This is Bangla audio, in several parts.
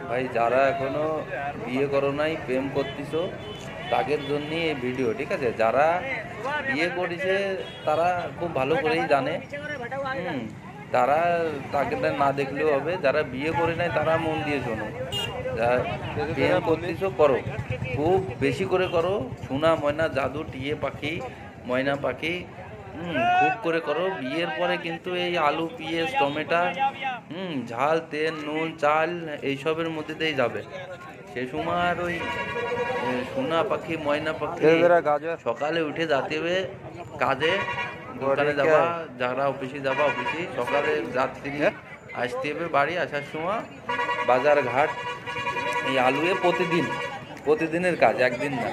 ভাই যারা এখনো বিয়ে করো নাই, প্রেম করতেছো, তাদের জন্য এই ভিডিও, ঠিক আছে? যারা বিয়ে করেছে তারা খুব ভালো করেই জানে। হুম। তারা তাকে না দেখলেও হবে, যারা বিয়ে করে নাই তারা মন দিয়ে শোনো। যারা প্রেম করতেছো করো, খুব বেশি করে করো। সোনা ময়না জাদু টিয়ে পাখি, ময়না পাখি, খুব করে করো। বিয়ের পরে কিন্তু এই আলু পেঁয়াজ টমেটো, ঝাল তেল নুন চাল এইসবের মধ্যে দিয়েই যাবে। সে সময় আর ওই সোনা পাখি ময়না পাখি সকালে উঠে যেতে হবে কাজে, দোকানে যাবা, যারা অফিসে যাবা অফিসে, সকালে রাত্রি আসতে হবে বাড়ি, আসার সময় বাজার ঘাট এই আলুয়ে প্রতিদিন, প্রতিদিনের কাজ, একদিন না।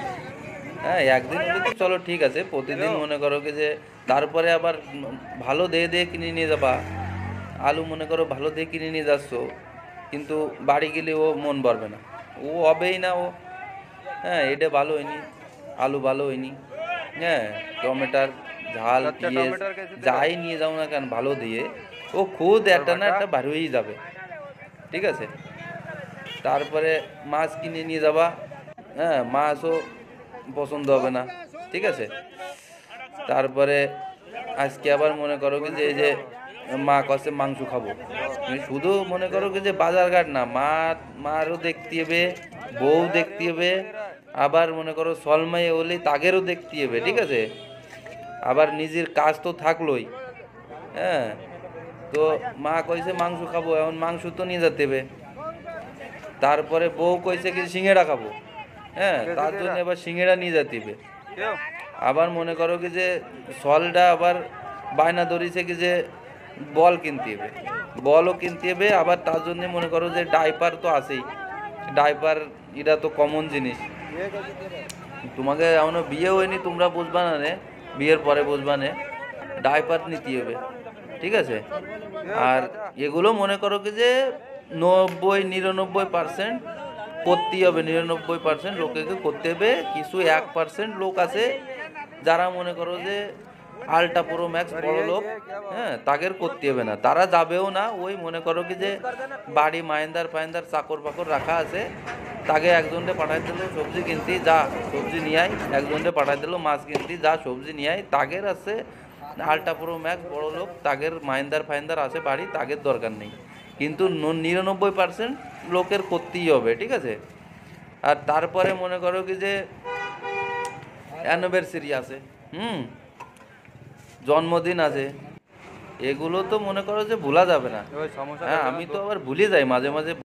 হ্যাঁ, একদিন হলে তো চলো ঠিক আছে, প্রতিদিন মনে করো কি যে তারপরে আবার ভালো দিয়ে দিয়ে কিনে নিয়ে যাবা। আলু মনে করো ভালো দিয়ে কিনে নিয়ে যাচ্ছ, কিন্তু বাড়ি গেলে ও মন ভরবে না, ও হবেই না ও। হ্যাঁ, এটা ভালো হয়নি, আলু ভালো হয়নি। হ্যাঁ, টমেটোর ঝাল পেঁয়াজ যাই নিয়ে যাও না কেন ভালো দিয়ে, ও খুদ একটা না একটা বার হয়েই যাবে, ঠিক আছে? তারপরে মাছ কিনে নিয়ে যাবা, হ্যাঁ, মাছও পছন্দ হবে না, ঠিক আছে? তারপরে আজকে আবার মনে করো কি যে এই যে মা কষে মাংস খাবো, তুমি শুধু মনে করো কি যে বাজার ঘাট না, মারও দেখতে হবে, বউ দেখতে হবে, আবার মনে করো সলমাই হলে তাগেরও দেখতে হবে, ঠিক আছে? আবার নিজের কাজ তো থাকলোই। হ্যাঁ, তো মা কইছে মাংস খাবো, এখন মাংস তো নিয়ে যেতে হবে। তারপরে বউ কইছে কি সিঙ্গাড়া খাবো, হ্যাঁ, তার জন্য এবার সিঙ্গাড়া নিয়ে যেতে হবে। আবার মনে করো কি যে সলটা আবার বায়না ধরিছে কি যে বল কিনতে হবে, বলও কিনতে হবে। আবার তার জন্য মনে করো যে ডাইপার তো আছেই, ডাইপার এটা তো কমন জিনিস। তোমাকে এখনো বিয়ে হয়নি, তোমরা বুঝবা না রে, বিয়ের পরে বুঝবা না, ডাইপার নিতে হবে, ঠিক আছে? আর এগুলো মনে করো কি যে 90-99% করতেই হবে, 99% লোকে করতে হবে। কিছু 1% লোক আছে যারা মনে করো যে আলটা প্রো ম্যাক্স বড় লোক, হ্যাঁ, তাদের করতে হবে না, তারা যাবেও না। ওই মনে করো কি যে বাড়ি মাইন্দার ফাইন্দার চাকর পাকর রাখা আছে, তাকে একজনকে পাঠাই দিল সবজি কিনতে, যা সবজি নিয়ে আয়, একজনকে পাঠাই দিল মাছ কিনতে, যা সবজি নিয়ে আয়। তাগের আছে আলটা প্রো ম্যাক্স বড় লোক, তাগের মাইন্দার ফাইন্দার আছে বাড়ি, তাগের দরকার নেই। কিন্তু 99% লোকের করতেই হবে, ঠিক আছে? আর তারপরে মনে করো কি যে অ্যানিভার্সারি আছে, জন্মদিন আছে, এগুলো তো মনে করো যে ভোলা যাবে না। হ্যাঁ, আমি তো আবার ভুলে যাই মাঝে মাঝে।